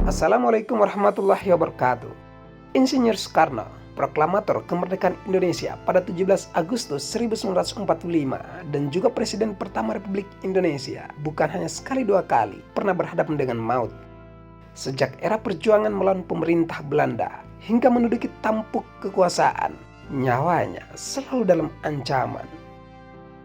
Assalamualaikum warahmatullahi wabarakatuh. Insinyur Soekarno, proklamator kemerdekaan Indonesia pada 17 Agustus 1945 dan juga Presiden pertama Republik Indonesia, bukan hanya sekali dua kali pernah berhadapan dengan maut. Sejak era perjuangan melawan pemerintah Belanda hingga menduduki tampuk kekuasaan, nyawanya selalu dalam ancaman.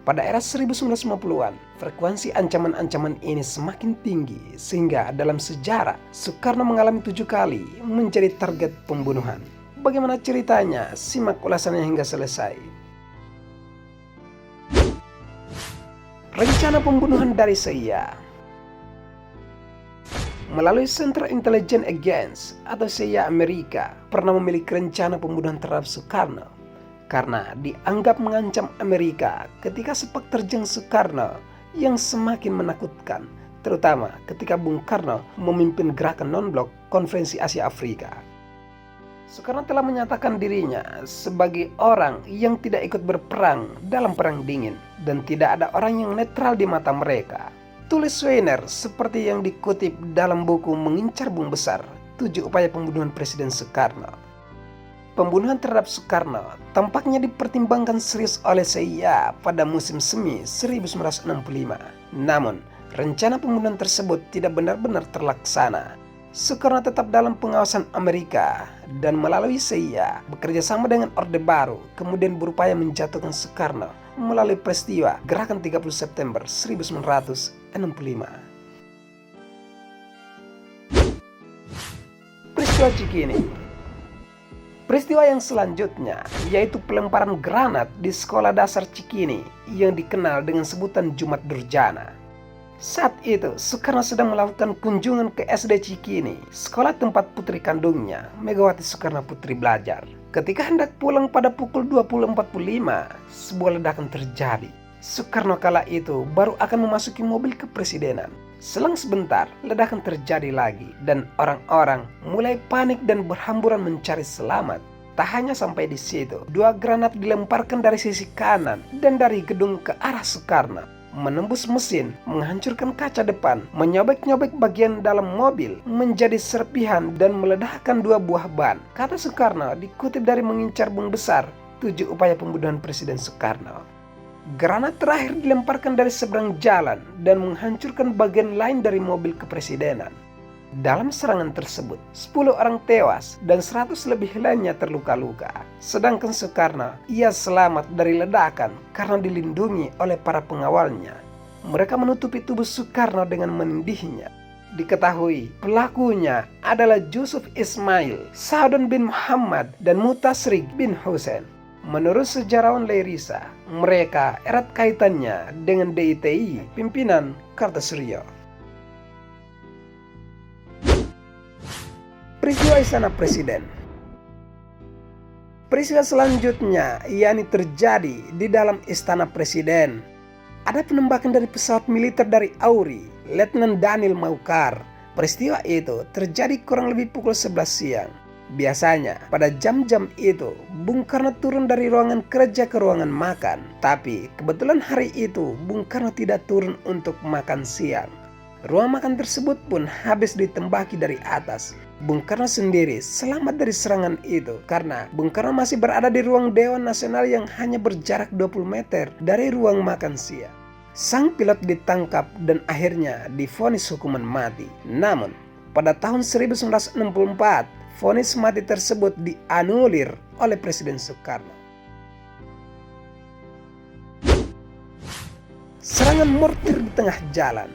Pada era 1950-an, frekuensi ancaman-ancaman ini semakin tinggi sehingga dalam sejarah Soekarno mengalami 7 kali menjadi target pembunuhan. Bagaimana ceritanya? Simak ulasannya hingga selesai. Rencana pembunuhan dari CIA. Melalui Central Intelligence Agency atau CIA Amerika pernah memiliki rencana pembunuhan terhadap Soekarno karena dianggap mengancam Amerika ketika sepak terjang Soekarno yang semakin menakutkan, terutama ketika Bung Karno memimpin gerakan non-blok Konferensi Asia Afrika. Soekarno telah menyatakan dirinya sebagai orang yang tidak ikut berperang dalam perang dingin dan tidak ada orang yang netral di mata mereka. Tulis Weiner seperti yang dikutip dalam buku Mengincar Bung Besar, 7 Upaya Pembunuhan Presiden Soekarno. Pembunuhan terhadap Soekarno tampaknya dipertimbangkan serius oleh CIA pada musim semi 1965. Namun, rencana pembunuhan tersebut tidak benar-benar terlaksana. Soekarno tetap dalam pengawasan Amerika dan melalui CIA bekerja sama dengan Orde Baru, kemudian berupaya menjatuhkan Soekarno melalui peristiwa Gerakan 30 September 1965. Peristiwa Cikini. Peristiwa yang selanjutnya yaitu pelemparan granat di sekolah dasar Cikini yang dikenal dengan sebutan Jumat Durjana. Saat itu Soekarno sedang melakukan kunjungan ke SD Cikini, sekolah tempat putri kandungnya, Megawati Soekarno Putri belajar. Ketika hendak pulang pada pukul 20.45, sebuah ledakan terjadi. Soekarno kala itu baru akan memasuki mobil kepresidenan. Selang sebentar, ledakan terjadi lagi dan orang-orang mulai panik dan berhamburan mencari selamat. Tak hanya sampai di situ, 2 granat dilemparkan dari sisi kanan dan dari gedung ke arah Soekarno, menembus mesin, menghancurkan kaca depan, menyobek-nyobek bagian dalam mobil menjadi serpihan dan meledakkan 2 buah ban. Kata Soekarno dikutip dari Mengincar Bung Besar, 7 Upaya Pembunuhan Presiden Soekarno. Granat terakhir dilemparkan dari seberang jalan dan menghancurkan bagian lain dari mobil kepresidenan. Dalam serangan tersebut, 10 orang tewas dan 100 lebih lainnya terluka-luka. Sedangkan Soekarno, ia selamat dari ledakan karena dilindungi oleh para pengawalnya. Mereka menutupi tubuh Soekarno dengan menindihnya. Diketahui pelakunya adalah Yusuf Ismail, Saudon bin Muhammad, dan Mutasrik bin Hussein. Menurut sejarawan Lerisa, mereka erat kaitannya dengan DITI pimpinan Kartosuryo. Peristiwa Istana Presiden. Peristiwa selanjutnya yakni terjadi di dalam Istana Presiden. Ada penembakan dari pesawat militer dari AURI, Letnan Daniel Maucar. Peristiwa itu terjadi kurang lebih pukul 11 siang. Biasanya pada jam-jam itu Bung Karno turun dari ruangan kerja ke ruangan makan. Tapi kebetulan hari itu Bung Karno tidak turun untuk makan siang. Ruang makan tersebut pun habis ditembaki dari atas. Bung Karno sendiri selamat dari serangan itu karena Bung Karno masih berada di ruang Dewan Nasional yang hanya berjarak 20 meter dari ruang makan siang. Sang pilot ditangkap dan akhirnya divonis hukuman mati. Namun pada tahun 1964 vonis mati tersebut dianulir oleh Presiden Soekarno. Serangan mortir di tengah jalan.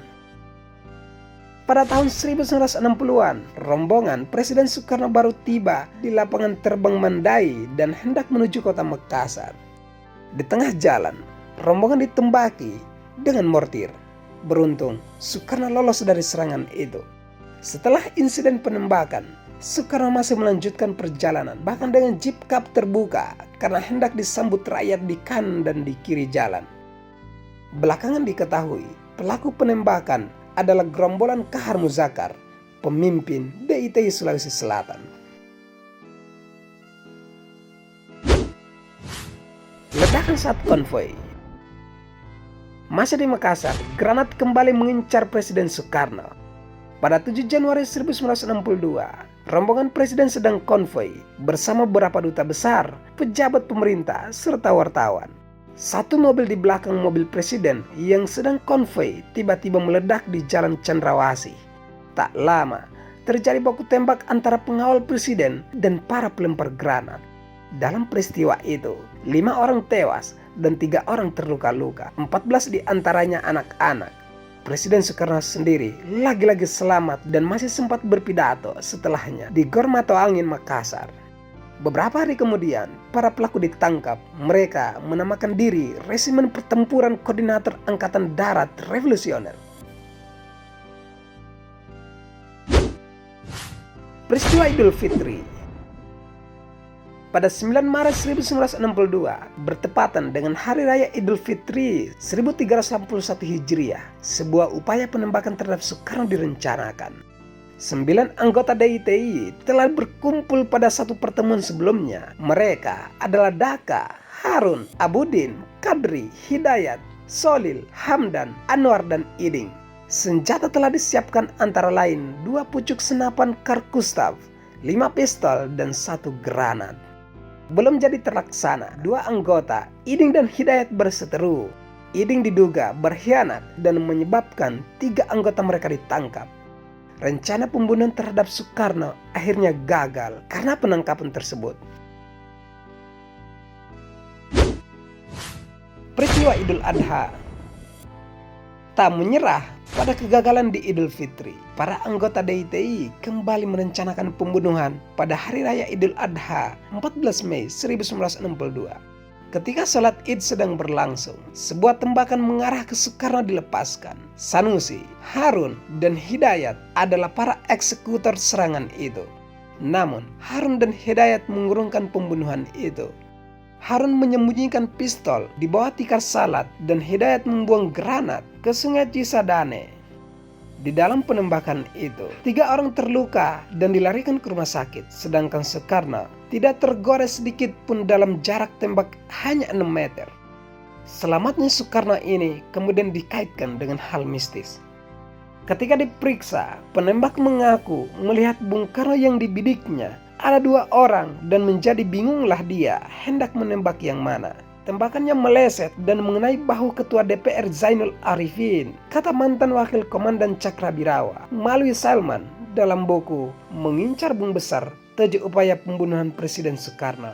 Pada tahun 1960-an, rombongan Presiden Soekarno baru tiba di lapangan terbang Mandai dan hendak menuju kota Makassar. Di tengah jalan, rombongan ditembaki dengan mortir. Beruntung, Soekarno lolos dari serangan itu. Setelah insiden penembakan, Soekarno masih melanjutkan perjalanan bahkan dengan jeep kap terbuka karena hendak disambut rakyat di kanan dan di kiri jalan. Belakangan diketahui pelaku penembakan adalah gerombolan Kahar Muzakar, pemimpin DITI Sulawesi Selatan. Ledakan saat konvoi. Masih di Makassar, granat kembali mengincar Presiden Soekarno. Pada 7 Januari 1962, rombongan presiden sedang konvoi bersama beberapa duta besar, pejabat pemerintah, serta wartawan. Satu mobil di belakang mobil presiden yang sedang konvoi tiba-tiba meledak di Jalan Cendrawasih. Tak lama, terjadi baku tembak antara pengawal presiden dan para pelempar granat. Dalam peristiwa itu, 5 orang tewas dan 3 orang terluka-luka, 14 diantaranya anak-anak. Presiden Soekarno sendiri lagi-lagi selamat dan masih sempat berpidato setelahnya di Gor Mato Angin, Makassar. Beberapa hari kemudian, para pelaku ditangkap. Mereka menamakan diri Resimen Pertempuran Koordinator Angkatan Darat Revolusioner. Peristiwa Idul Fitri. Pada 9 Maret 1962, bertepatan dengan Hari Raya Idul Fitri 1381 Hijriah, sebuah upaya penembakan terhadap Soekarno direncanakan. 9 anggota DITI telah berkumpul pada satu pertemuan sebelumnya. Mereka adalah Daka, Harun, Abudin, Kadri, Hidayat, Solil, Hamdan, Anwar, dan Iding. Senjata telah disiapkan antara lain 2 pucuk senapan Carl-Gustave, 5 pistol, dan 1 granat. Belum jadi terlaksana, 2 anggota, Iding dan Hidayat, berseteru. Iding diduga berkhianat dan menyebabkan 3 anggota mereka ditangkap. Rencana pembunuhan terhadap Soekarno akhirnya gagal karena penangkapan tersebut. Peristiwa Idul Adha. Tak menyerah pada kegagalan di Idul Fitri, para anggota DITI kembali merencanakan pembunuhan pada Hari Raya Idul Adha 14 Mei 1962. Ketika sholat Id sedang berlangsung, sebuah tembakan mengarah ke Soekarno dilepaskan. Sanusi, Harun, dan Hidayat adalah para eksekutor serangan itu. Namun, Harun dan Hidayat mengurungkan pembunuhan itu. Harun menyembunyikan pistol di bawah tikar salat dan Hidayat membuang granat ke Sungai Cisadane. Di dalam penembakan itu, 3 orang terluka dan dilarikan ke rumah sakit, sedangkan Soekarno tidak tergores sedikit pun dalam jarak tembak hanya 6 meter. Selamatnya Soekarno ini kemudian dikaitkan dengan hal mistis. Ketika diperiksa, penembak mengaku melihat Bung Karno yang dibidiknya ada 2 orang dan menjadi bingunglah dia hendak menembak yang mana. Tembakannya meleset dan mengenai bahu Ketua DPR Zainul Arifin, kata mantan Wakil Komandan Cakrabirawa melalui Salman dalam buku Mengincar Bung Besar, 7 Upaya Pembunuhan Presiden Soekarno.